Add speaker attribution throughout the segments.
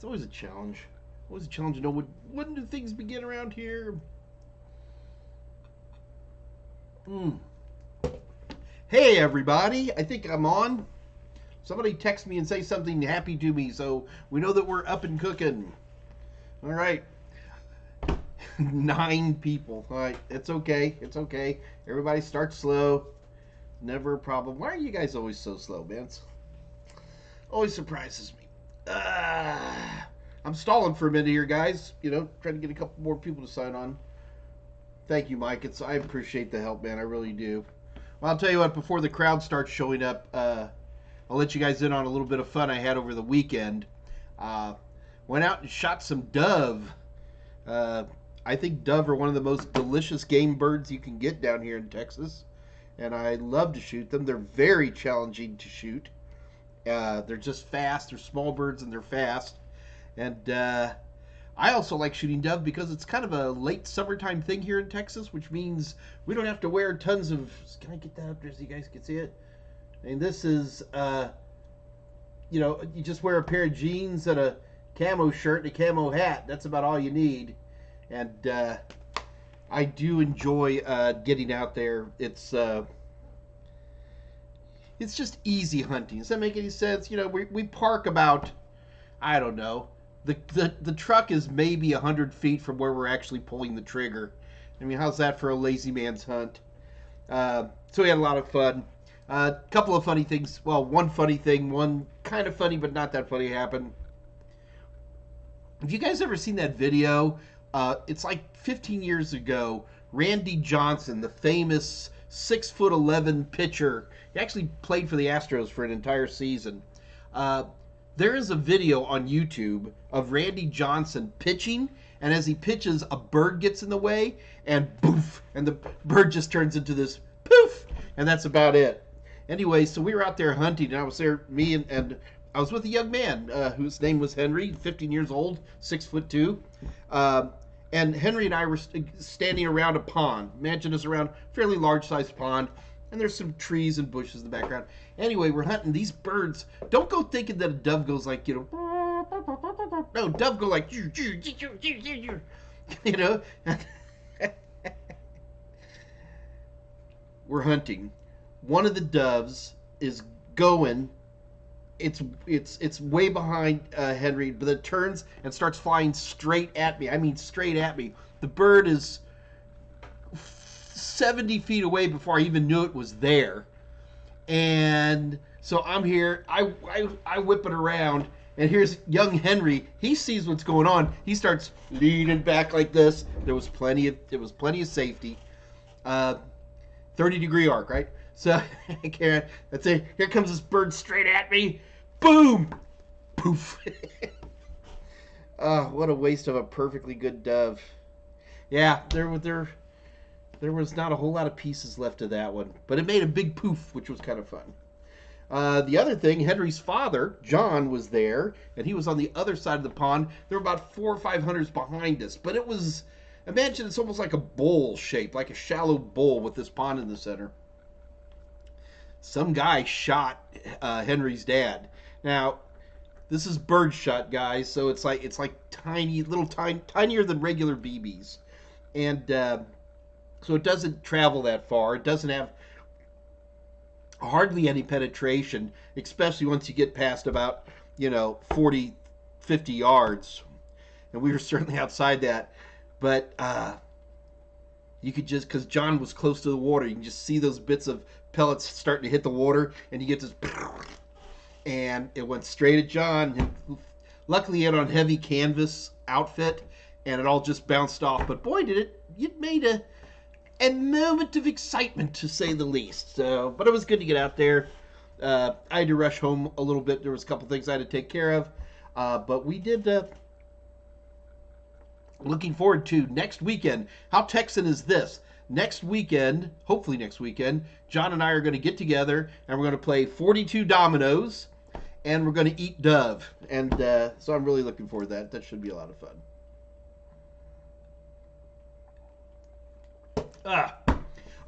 Speaker 1: It's always a challenge. Always a challenge to know when do things begin around here. Mm. Hey everybody, I think I'm on. Somebody text me and say something happy to me, so we know that we're up and cooking. All right. 9 people. All right, it's okay. It's okay. Everybody starts slow. Never a problem. Why are you guys always so slow, man? Always surprises me. I'm stalling for a minute here, guys. You know, trying to get a couple more people to sign on. Thank you, Mike. I appreciate the help, man. I really do. Well, I'll tell you what. Before the crowd starts showing up, I'll let you guys in on a little bit of fun I had over the weekend. Went out and shot some dove. I think dove are one of the most delicious game birds you can get down here in Texas, and I love to shoot them. They're very challenging to shoot. They're just fast. They're small birds and they're fast. And I also like shooting dove because it's kind of a late summertime thing here in Texas, which means we don't have to wear tons of. Can I get that up there so you guys can see it? And this is, you just wear a pair of jeans and a camo shirt and a camo hat. That's about all you need. And I do enjoy getting out there. It's just easy hunting. Does that make any sense? You know, we park about, I don't know, the truck is maybe 100 feet from where we're actually pulling the trigger. I mean, how's that for a lazy man's hunt? So we had a lot of fun. A couple of funny things. Well, one funny thing, one kind of funny but not that funny happened. Have you guys ever seen that video? It's like 15 years ago. Randy Johnson, the famous 6'11" pitcher, he actually played for the Astros for an entire season. There is a video on YouTube of Randy Johnson pitching, and as he pitches, a bird gets in the way, and poof, and the bird just turns into this poof, and that's about it. Anyway, so we were out there hunting, and I was there, me and I was with a young man whose name was Henry, 15 years old, 6'2". And Henry and I were standing around a pond. Imagine us around a fairly large-sized pond, and there's some trees and bushes in the background. Anyway, we're hunting these birds. Don't go thinking that a dove goes like, no, dove go like, you know. We're hunting. One of the doves is going. It's way behind Henry, but it turns and starts flying straight at me. I mean, straight at me. The bird is 70 feet away before I even knew it was there. And so I'm here. I whip it around, and here's young Henry. He sees what's going on. He starts leaning back like this. There was plenty of safety. 30-degree arc, right? So that's it. Here comes this bird straight at me. Boom! Poof! Oh, what a waste of a perfectly good dove. Yeah, there was not a whole lot of pieces left of that one, but it made a big poof, which was kind of fun. The other thing, Henry's father, John, was there, and he was on the other side of the pond. There were about 4 or 5 hunters behind us, but it was, imagine it's almost like a bowl shape, like a shallow bowl with this pond in the center. Some guy shot Henry's dad. Now, this is birdshot, guys, so it's like tiny, tinier than regular BBs, and so it doesn't travel that far. It doesn't have hardly any penetration, especially once you get past about 40, 50 yards, and we were certainly outside that, but you could just, because John was close to the water, you can just see those bits of pellets starting to hit the water, and you get this, and it went straight at John. And luckily, he had on heavy canvas outfit, and it all just bounced off. But boy, it made a moment of excitement, to say the least. So, but it was good to get out there. I had to rush home a little bit. There was a couple things I had to take care of, but we did. Looking forward to next weekend. How Texan is this? Next weekend, hopefully next weekend, John and I are going to get together, and we're going to play 42 dominoes, and we're going to eat dove. And so I'm really looking forward to that. That should be a lot of fun.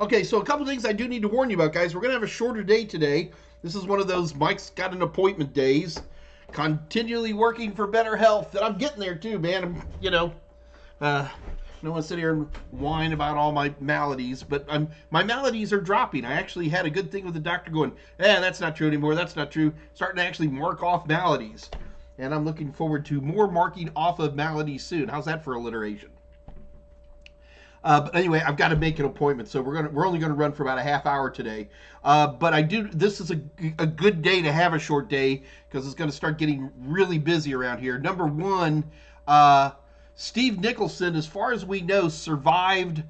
Speaker 1: Okay, so a couple things I do need to warn you about, guys. We're going to have a shorter day today. This is one of those Mike's got an appointment days. continually working for better health. And I'm getting there too, man. I don't want to sit here and whine about all my maladies, but my maladies are dropping. I actually had a good thing with the doctor going, that's not true anymore. That's not true. Starting to actually mark off maladies. And I'm looking forward to more marking off of maladies soon. How's that for alliteration? But anyway, I've got to make an appointment, so we're only gonna run for about a half hour today. But this is a good day to have a short day because it's gonna start getting really busy around here. Number one, Steve Nicholson, as far as we know, survived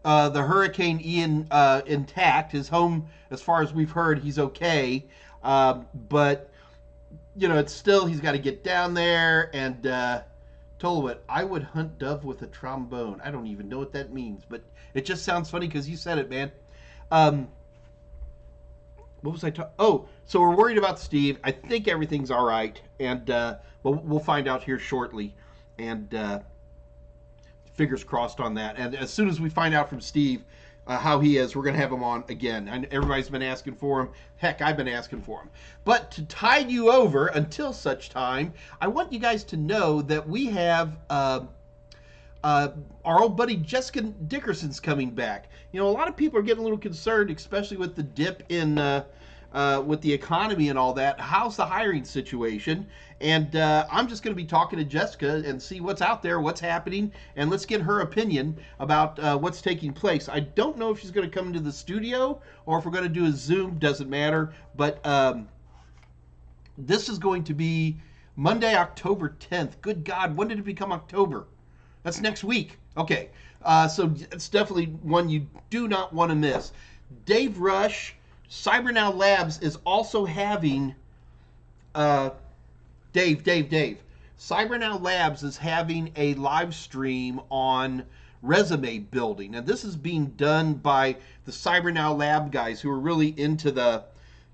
Speaker 1: the Hurricane Ian intact. His home, as far as we've heard, he's okay. But it's still, he's got to get down there. And told what, I would hunt dove with a trombone. I don't even know what that means, but it just sounds funny because you said it, man. What was I talking? Oh, so we're worried about Steve. I think everything's all right, and we'll find out here shortly. And fingers crossed on that. And as soon as we find out from Steve how he is, we're going to have him on again. And everybody's been asking for him. Heck, I've been asking for him. But to tide you over until such time, I want you guys to know that we have our old buddy Jessica Dickerson's coming back. A lot of people are getting a little concerned, especially with the dip in with the economy and all that. How's the hiring situation? And I'm just going to be talking to Jessica and see what's out there, what's happening, and let's get her opinion about what's taking place. I don't know if she's going to come into the studio or if we're going to do a Zoom, doesn't matter. But this is going to be Monday, October 10th. Good God, when did it become October? That's next week. Okay, so it's definitely one you do not want to miss. Dave Rush, CyberNow Labs is also having... Dave. CyberNow Labs is having a live stream on resume building. And this is being done by the CyberNow Lab guys who are really into the,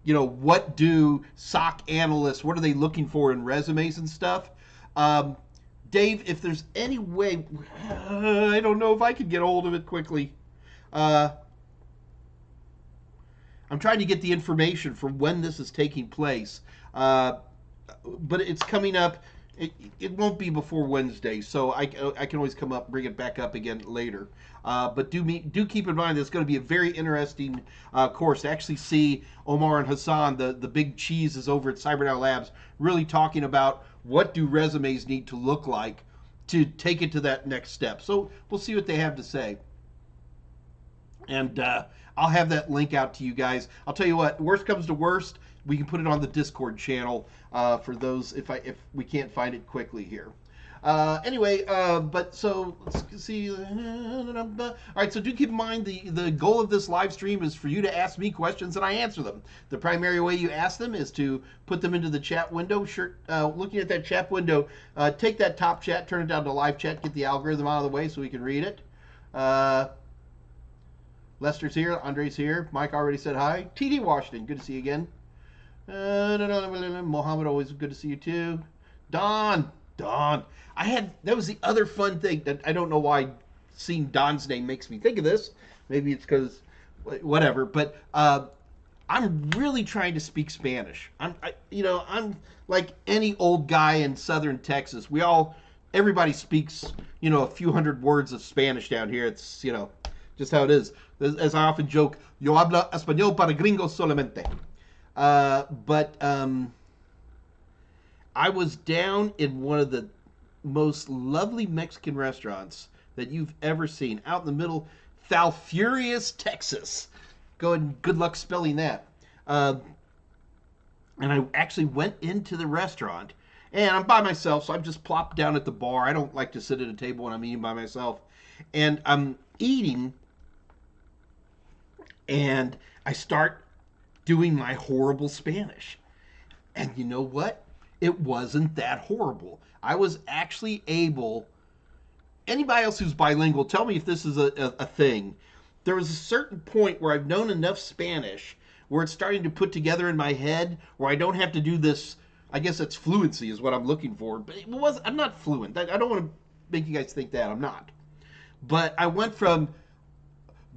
Speaker 1: what do SOC analysts, what are they looking for in resumes and stuff? Dave, if there's any way, I don't know if I could get a hold of it quickly. I'm trying to get the information for when this is taking place. But it's coming up. It won't be before Wednesday, so I can always come up, bring it back up again later. But do keep in mind that it's going to be a very interesting course to actually see Omar and Hassan, the big cheeses over at CyberNow Labs, really talking about what do resumes need to look like to take it to that next step. So we'll see what they have to say. And I'll have that link out to you guys. I'll tell you what, worst comes to worst, we can put it on the Discord channel for those if we can't find it quickly here. Anyway, but so let's see. All right, so do keep in mind the goal of this live stream is for you to ask me questions and I answer them. The primary way you ask them is to put them into the chat window. Looking at that chat window, take that top chat, turn it down to live chat, get the algorithm out of the way so we can read it. Lester's here, Andre's here, Mike already said hi. TD Washington, good to see you again. Mohammed, always good to see you too. Don. That was the other fun thing that I don't know why seeing Don's name makes me think of this. Maybe it's because whatever. But I'm really trying to speak Spanish. I'm like any old guy in southern Texas. Everybody speaks a few hundred words of Spanish down here. It's just how it is. As I often joke, yo hablo español para gringos solamente. But I was down in one of the most lovely Mexican restaurants that you've ever seen, out in the middle, Falfurrias, Texas. Good luck spelling that. And I actually went into the restaurant, and I'm by myself, so I'm just plopped down at the bar. I don't like to sit at a table when I'm eating by myself. And I'm eating, and I start doing my horrible Spanish. And you know what? It wasn't that horrible. I was actually able... Anybody else who's bilingual, tell me if this is a thing. There was a certain point where I've known enough Spanish where it's starting to put together in my head where I don't have to do this... I guess that's fluency is what I'm looking for. But I'm not fluent. I don't want to make you guys think that. I'm not. But I went from...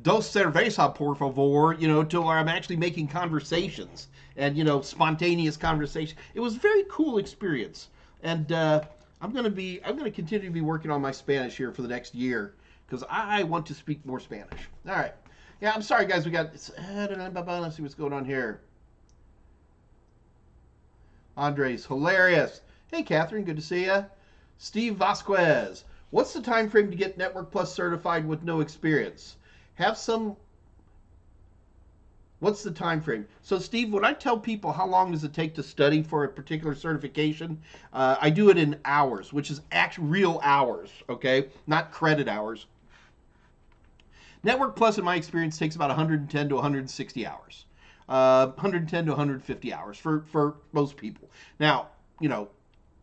Speaker 1: Dos cerveza, por favor, to where I'm actually making conversations. and spontaneous conversation. It was a very cool experience, and I'm going to continue to be working on my Spanish here for the next year because I want to speak more Spanish. All right. Yeah, I'm sorry, guys. Let's see what's going on here. Andres, hilarious. Hey, Catherine, good to see you. Steve Vasquez, what's the time frame to get Network Plus certified with no experience? What's the time frame? So, Steve, when I tell people how long does it take to study for a particular certification, I do it in hours, which is actual real hours, okay? Not credit hours. Network Plus, in my experience, takes about 110 to 160 hours. 110 to 150 hours for most people. Now,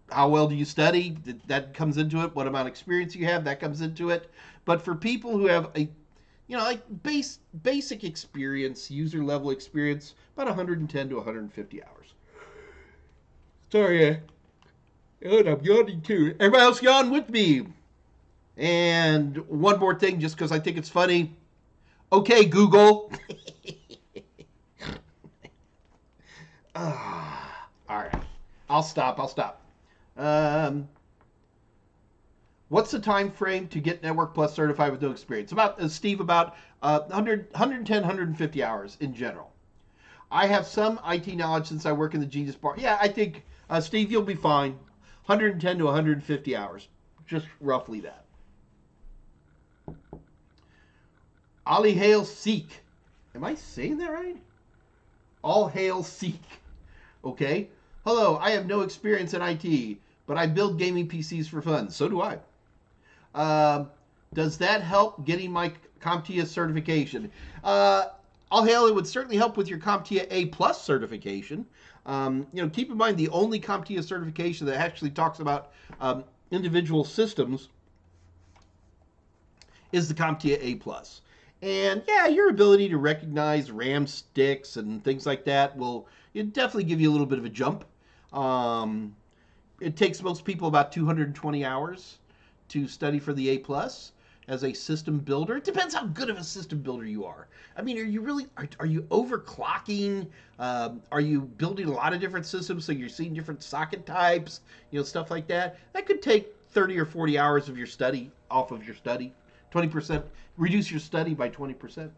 Speaker 1: how well do you study? That comes into it. What amount of experience you have, that comes into it. But for people who have like basic experience, user level experience, about 110 to 150 hours. Sorry, I'm yawning too. Everybody else yawn with me. And one more thing, just because I think it's funny. Okay, Google. All right. I'll stop. What's the time frame to get Network Plus certified with no experience? Steve, about 110, 150 hours in general. I have some IT knowledge since I work in the Genius Bar. Yeah, I think, Steve, you'll be fine. 110 to 150 hours. Just roughly that. Ali Hail Seek. Am I saying that right? All hail Seek. Okay. Hello, I have no experience in IT, but I build gaming PCs for fun. So do I. Does that help getting my CompTIA certification? All hail, it would certainly help with your CompTIA A+ certification. Keep in mind the only CompTIA certification that actually talks about individual systems is the CompTIA A+. And yeah, your ability to recognize RAM sticks and things like that will definitely give you a little bit of a jump. It takes most people about 220 hours to study for the A+ as a system builder. It depends how good of a system builder you are. I mean, are you overclocking? Are you building a lot of different systems so you're seeing different socket types, stuff like that? That could take 30 or 40 hours of your study off of your study. 20%, reduce your study by 20%.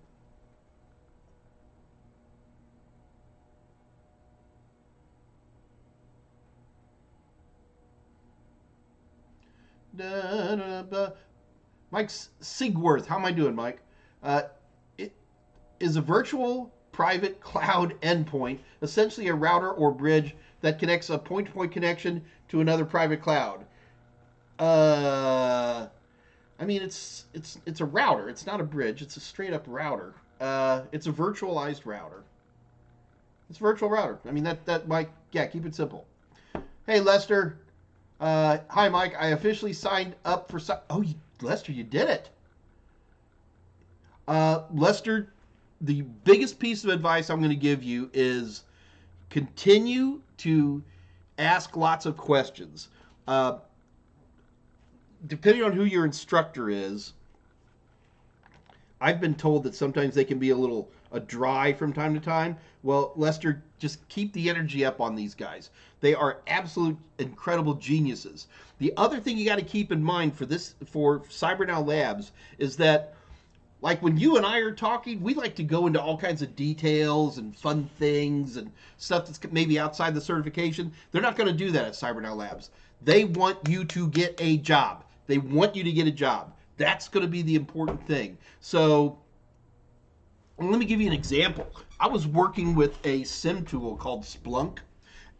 Speaker 1: Mike Sigworth, how am I doing, Mike? It is a virtual private cloud endpoint, essentially a router or bridge that connects a point-to-point connection to another private cloud. I mean, it's a router. It's not a bridge. It's a straight-up router. It's a virtualized router. It's a virtual router. I mean, that Mike, yeah, keep it simple. Hey, Lester. Hi, Mike. I officially signed up for... Lester, you did it. Lester, the biggest piece of advice I'm going to give you is continue to ask lots of questions. Depending on who your instructor is, I've been told that sometimes they can be a dry from time to time. Well, Lester, just keep the energy up on these guys. They are absolute incredible geniuses. The other thing you got to keep in mind for CyberNow Labs is that, like when you and I are talking, we like to go into all kinds of details and fun things and stuff that's maybe outside the certification. They're not going to do that at CyberNow Labs. They want you to get a job. They want you to get a job. That's going to be the important thing. So let me give you an example. I was working with a SIM tool called Splunk,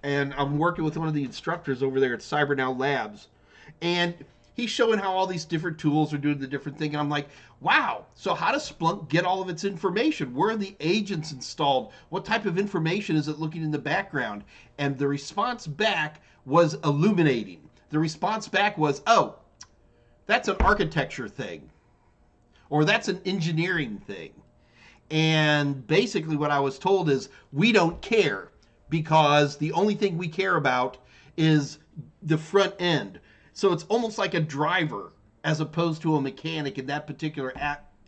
Speaker 1: and I'm working with one of the instructors over there at CyberNow Labs. And he's showing how all these different tools are doing the different thing. And I'm like, wow, so how does Splunk get all of its information? Where are the agents installed? What type of information is it looking in the background? And the response back was illuminating. The response back was, oh, that's an architecture thing, or that's an engineering thing. And basically what I was told is we don't care because the only thing we care about is the front end. So it's almost like a driver as opposed to a mechanic in that particular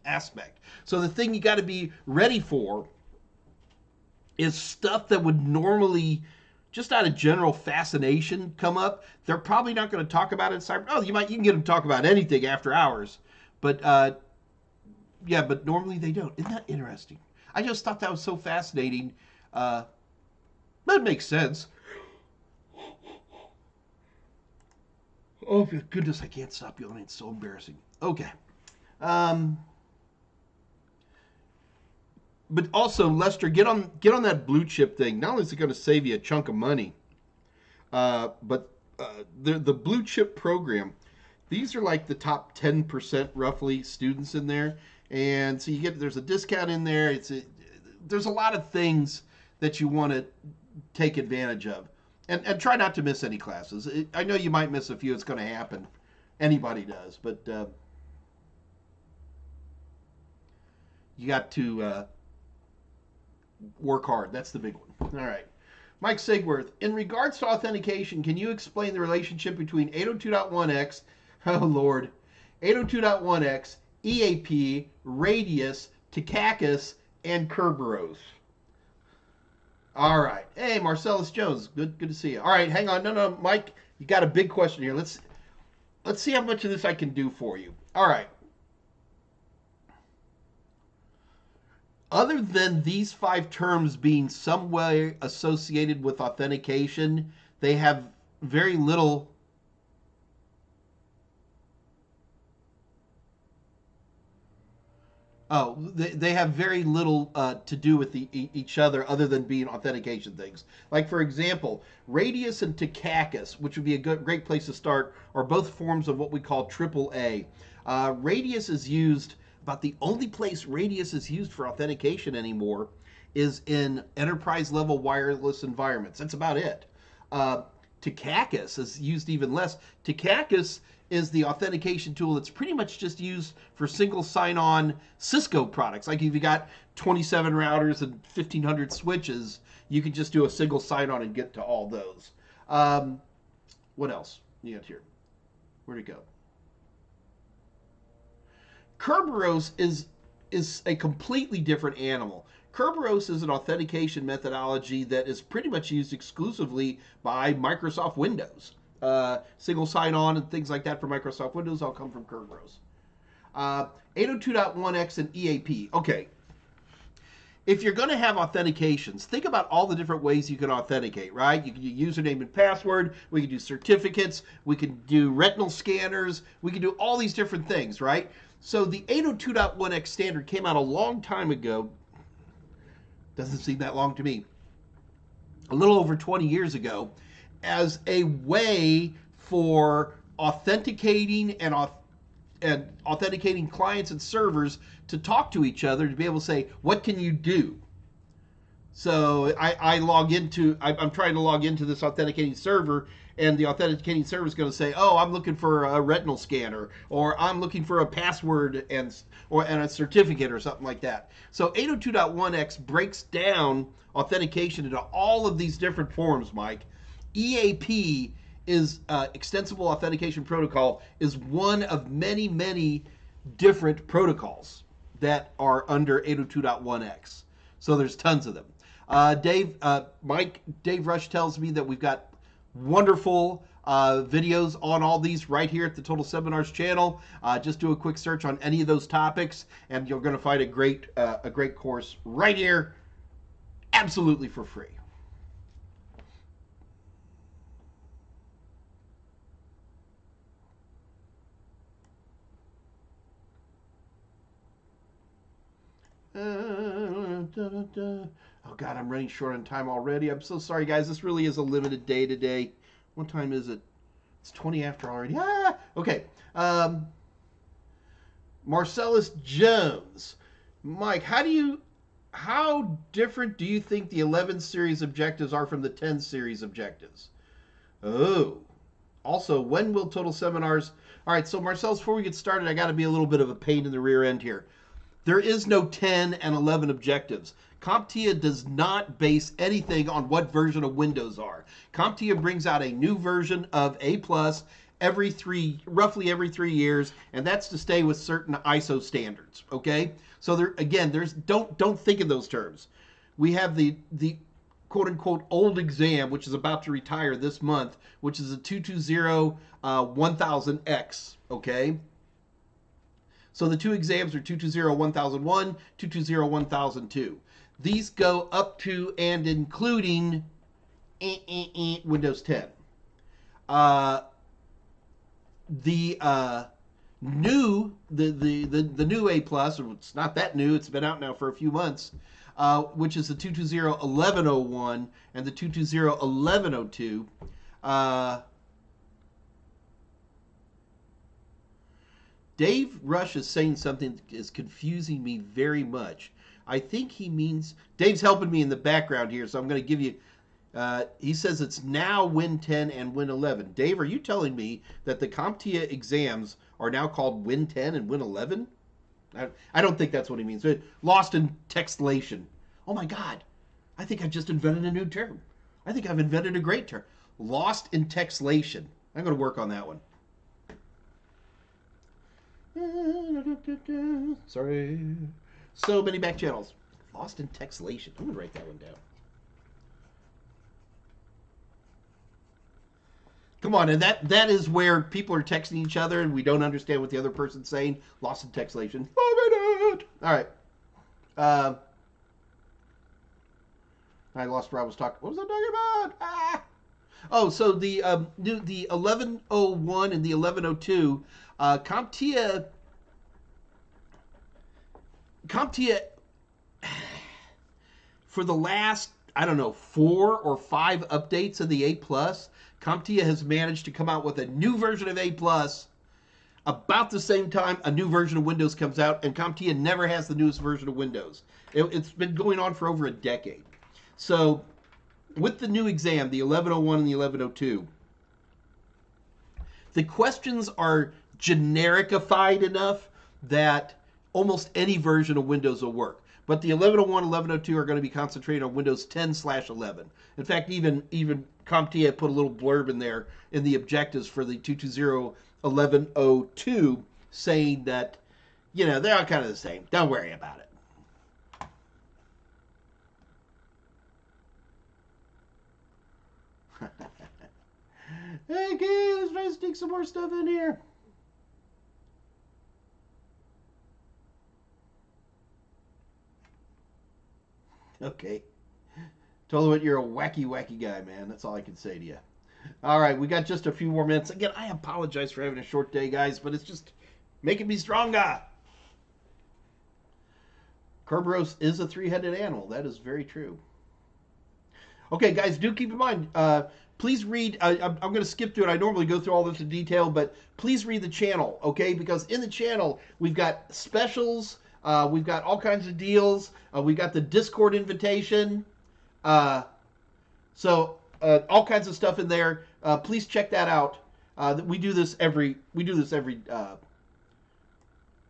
Speaker 1: aspect. So the thing you got to be ready for is stuff that would normally, just out of general fascination, come up. They're probably not going to talk about it in cyber. Oh, you can get them to talk about anything after hours, but yeah, but normally they don't. Isn't that interesting? I just thought that was so fascinating. That makes sense. Oh for goodness, I can't stop yawning. It's so embarrassing. Okay. Um, but also, Lester, get on that blue chip thing. Not only is it going to save you a chunk of money, but the blue chip program. These are like the top 10% roughly students in there, and so there's a discount in there. There's a lot of things that you want to take advantage of, and try not to miss any classes. I know you might miss a few. It's going to happen. Anybody does, but you got to work hard. That's the big one. All right. Mike Sigworth, in regards to authentication, can you explain the relationship between 802.1x, oh Lord, 802.1x, EAP, Radius, Takakis, and Kerberos? All right. Hey, Marcellus Jones, good to see you. All right, hang on. No, Mike, you got a big question here. Let's see how much of this I can do for you. All right. Other than these 5 terms being some way associated with authentication, they have very little. Oh, they have very little to do with each other than being authentication things. Like, for example, Radius and Takakis, which would be a great place to start, are both forms of what we call AAA. Radius is used, about the only place Radius is used for authentication anymore is in enterprise level wireless environments. That's about it. Takakis is used even less. Takakis is the authentication tool that's pretty much just used for single sign-on Cisco products. Like if you got 27 routers and 1,500 switches, you can just do a single sign-on and get to all those. What else you got here? Where'd it go? Kerberos is a completely different animal. Kerberos is an authentication methodology that is pretty much used exclusively by Microsoft Windows. Single sign-on and things like that for Microsoft Windows all come from Kerberos. 802.1x and EAP. Okay. If you're going to have authentications, think about all the different ways you can authenticate, right? You can do username and password. We can do certificates. We can do retinal scanners. We can do all these different things, right? So the 802.1x standard came out a long time ago. Doesn't seem that long to me. A little over 20 years ago, as a way for authenticating and authenticating clients and servers to talk to each other, to be able to say, what can you do? So I'm trying to log into this authenticating server, and the authenticating server is going to say, oh, I'm looking for a retinal scanner, or I'm looking for a password and a certificate or something like that. So 802.1x breaks down authentication into all of these different forms, Mike. EAP is Extensible Authentication Protocol, is one of many, many different protocols that are under 802.1x. So there's tons of them. Dave Rush tells me that we've got wonderful videos on all these right here at the Total Seminars channel. Just do a quick search on any of those topics, and you're going to find a great course right here, absolutely for free. Oh God, I'm running short on time already. I'm so sorry, guys. This really is a limited day today. What time is it? It's 20 after already. Okay. Marcellus Jones, Mike, how different do you think the 11 series objectives are from the 10 series objectives? Oh. Also, when will Total Seminars? All right. So Marcellus, before we get started, I got to be a little bit of a pain in the rear end here. There is no 10 and 11 objectives. CompTIA does not base anything on what version of Windows are. CompTIA brings out a new version of A+ roughly every 3 years, and that's to stay with certain ISO standards. Okay, so don't think in those terms. We have the quote unquote old exam, which is about to retire this month, which is a 220 1000X. Okay. So the two exams are 220 1001, 220 1002. These go up to and including Windows 10. Uh, the the new A plus, it's not that new. It's been out now for a few months, which is the 220 1101 and the 220 1102. Dave Rush is saying something that is confusing me very much. I think he means Dave's helping me in the background here, so I'm going to give you. He says it's now Win 10 and Win 11. Dave, are you telling me that the CompTIA exams are now called Win 10 and Win 11? I don't think that's what he means. Lost in textlation. Oh my God. I think I just invented a new term. I think I've invented a great term. Lost in textlation. I'm going to work on that one. Sorry. So many back channels. Lost in textlation. I'm going to write that one down. Come on, and that is where people are texting each other and we don't understand what the other person's saying. Lost in textlation. All right. I lost where I was talking. What was I talking about? Ah! Oh, so the 1101 and the 1102, CompTIA, for the last, I don't know, 4 or 5 updates of the A+, CompTIA has managed to come out with a new version of A+, about the same time a new version of Windows comes out, and CompTIA never has the newest version of Windows. It's been going on for over a decade. So, with the new exam, the 1101 and the 1102, the questions are genericified enough that almost any version of Windows will work. But the 1101 and 1102 are going to be concentrated on Windows 10/11. In fact, even CompTIA put a little blurb in there in the objectives for the 220 1102 saying that, they're all kind of the same. Don't worry about it. Okay, let's try to stick some more stuff in here. Okay. Totally, you're a wacky guy, man. That's all I can say to you. All right, we got just a few more minutes. Again, I apologize for having a short day, guys, but it's just making me stronger. Kerberos is a three-headed animal. That is very true. Okay, guys, do keep in mind, please read. I'm going to skip through it. I normally go through all this in detail, but please read the channel, okay? Because in the channel, we've got specials. We've got all kinds of deals. We've got the Discord invitation. So all kinds of stuff in there. Please check that out. We do this every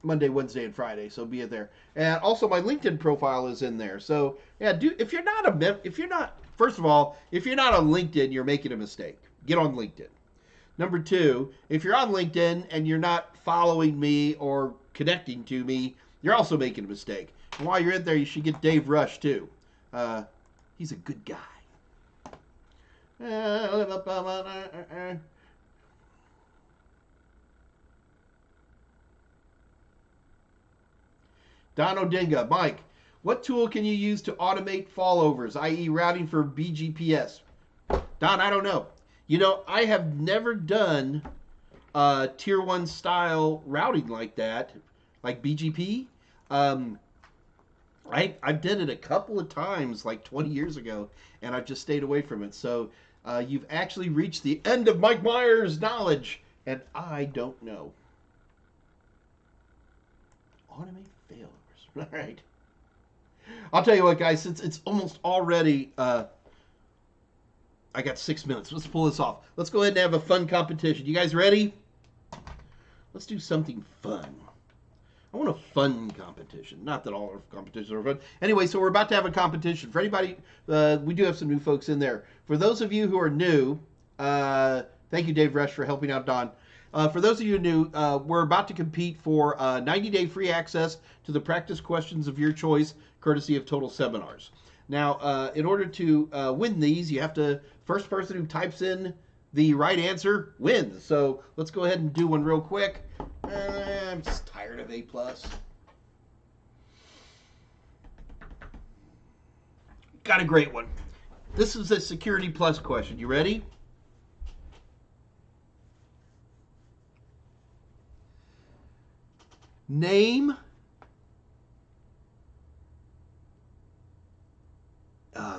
Speaker 1: Monday, Wednesday, and Friday. So be it there. And also my LinkedIn profile is in there. So yeah, if you're not first of all, if you're not on LinkedIn, you're making a mistake. Get on LinkedIn. Number 2, if you're on LinkedIn and you're not following me or connecting to me, you're also making a mistake. And while you're in there, you should get Dave Rush too. He's a good guy. Don Odinga, Mike, what tool can you use to automate fallovers, i.e. routing for BGPS? Don, I don't know. I have never done tier 1 style routing like that, like BGP. I did it a couple of times like 20 years ago, and I've just stayed away from it. So you've actually reached the end of Mike Meyers' knowledge, and I don't know. Automate failovers. All right. I'll tell you what, guys, since it's almost already, I got 6 minutes. Let's pull this off. Let's go ahead and have a fun competition. You guys ready? Let's do something fun. I want a fun competition. Not that all our competitions are fun. Anyway, so we're about to have a competition. For anybody, we do have some new folks in there. For those of you who are new, thank you, Dave Rush, for helping out Don. For those of you new, we're about to compete for 90-day free access to the practice questions of your choice, courtesy of Total Seminars. Now, in order to win these, you have to, first person who types in the right answer wins. So let's go ahead and do one real quick. I'm just tired of A+. Got a great one. This is a Security Plus question. You ready? Name.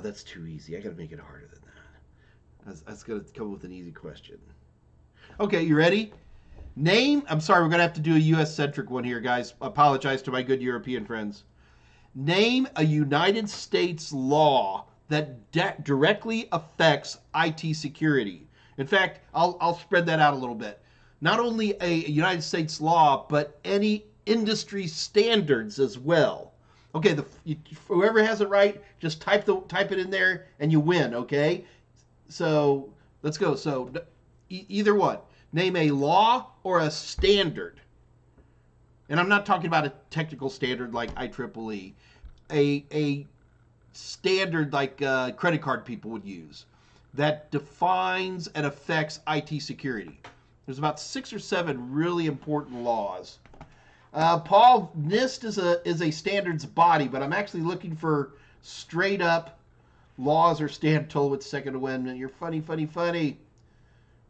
Speaker 1: That's too easy. I got to make it harder than that. I was going to come up with an easy question. Okay, you ready? Name. I'm sorry, we're going to have to do a U.S.-centric one here, guys. Apologize to my good European friends. Name a United States law that directly affects IT security. In fact, I'll spread that out a little bit. Not only a United States law, but any industry standards as well. Okay, whoever has it right, just type it in there and you win, okay? So let's go. So either one. Name a law or a standard. And I'm not talking about a technical standard like IEEE. A standard like credit card people would use that defines and affects IT security. There's about 6 or 7 really important laws. Paul, NIST is a standards body, but I'm actually looking for straight up laws or stand told with Second Amendment. You're funny.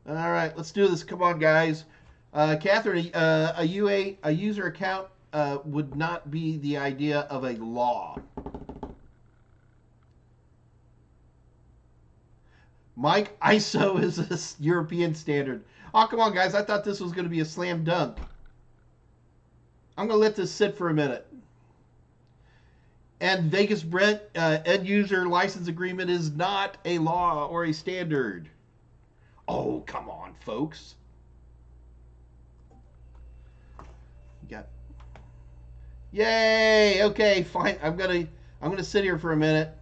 Speaker 1: All right, let's do this. Come on, guys. Catherine, a user account would not be the idea of a law. Mike, ISO is a European standard. Oh, come on, guys. I thought this was going to be a slam dunk. I'm going to let this sit for a minute. And Vegas Brent, end user license agreement is not a law or a standard. Oh, come on, folks. You got. Yay! Okay, fine. I'm gonna sit here for a minute.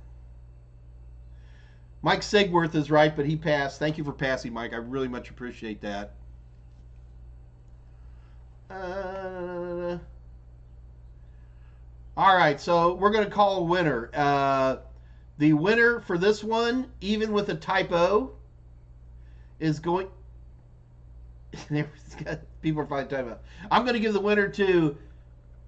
Speaker 1: Mike Sigworth is right, but he passed. Thank you for passing, Mike. I really much appreciate that. All right, so we're going to call a winner. The winner for this one, even with a typo, is going... People are finding typo. I'm going to give the winner to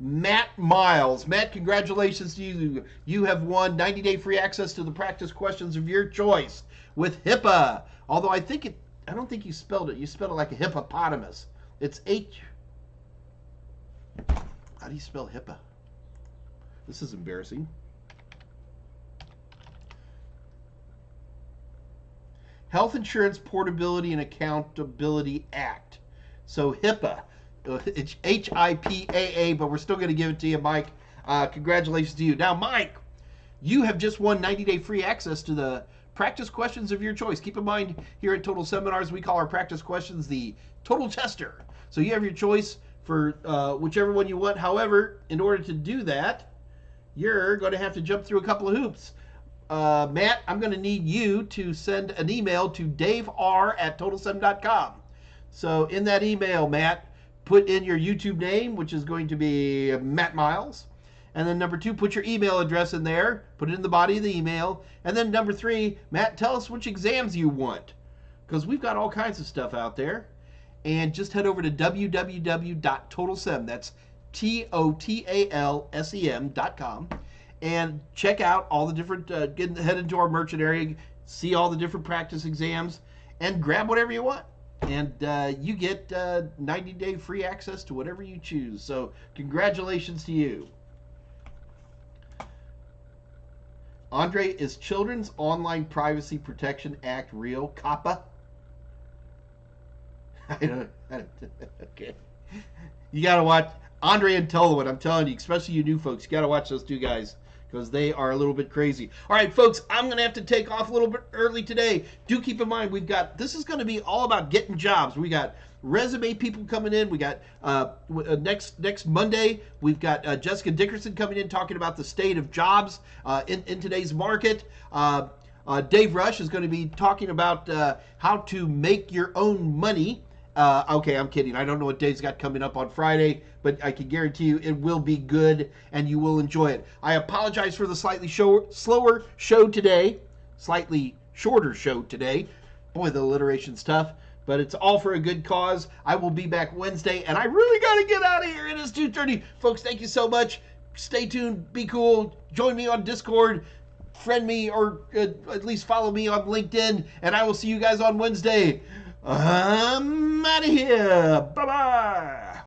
Speaker 1: Matt Miles. Matt, congratulations to you. You have won 90-day free access to the practice questions of your choice with HIPAA. Although I don't think you spelled it. You spelled it like a hippopotamus. It's H... How do you spell HIPAA? This is embarrassing. Health Insurance Portability and Accountability Act. So HIPAA. It's HIPAA, but we're still going to give it to you, Mike. Congratulations to you. Now, Mike, you have just won 90-day free access to the practice questions of your choice. Keep in mind, here at Total Seminars, we call our practice questions the Total Tester. So you have your choice for whichever one you want. However, in order to do that, you're going to have to jump through a couple of hoops. Matt, I'm going to need you to send an email to daver@totalsem.com. So in that email, Matt, put in your YouTube name, which is going to be Matt Miles. And then number 2, put your email address in there. Put it in the body of the email. And then number 3, Matt, tell us which exams you want. Because we've got all kinds of stuff out there. And just head over to www.totalsem. That's TOTALSEM.com, and check out all the different, head into our merchant area, see all the different practice exams, and grab whatever you want. And you get 90-day free access to whatever you choose. So congratulations to you. Andre, is Children's Online Privacy Protection Act real? COPPA? I don't okay. You got to watch Andre and Tolowin. I'm telling you, especially you new folks, you got to watch those two guys because they are a little bit crazy. All right, folks, I'm going to have to take off a little bit early today. Do keep in mind, this is going to be all about getting jobs. We got resume people coming in. We got next Monday, we've got Jessica Dickerson coming in talking about the state of jobs in today's market. Dave Rush is going to be talking about how to make your own money Okay, I'm kidding. I don't know what Dave's got coming up on Friday, but I can guarantee you it will be good and you will enjoy it. I apologize for the slightly slower show today, slightly shorter show today. Boy, the alliteration's tough, but it's all for a good cause. I will be back Wednesday, and I really got to get out of here. It is 2:30. Folks, thank you so much. Stay tuned. Be cool. Join me on Discord. Friend me, or at least follow me on LinkedIn, and I will see you guys on Wednesday. I'm out of here. Bye-bye.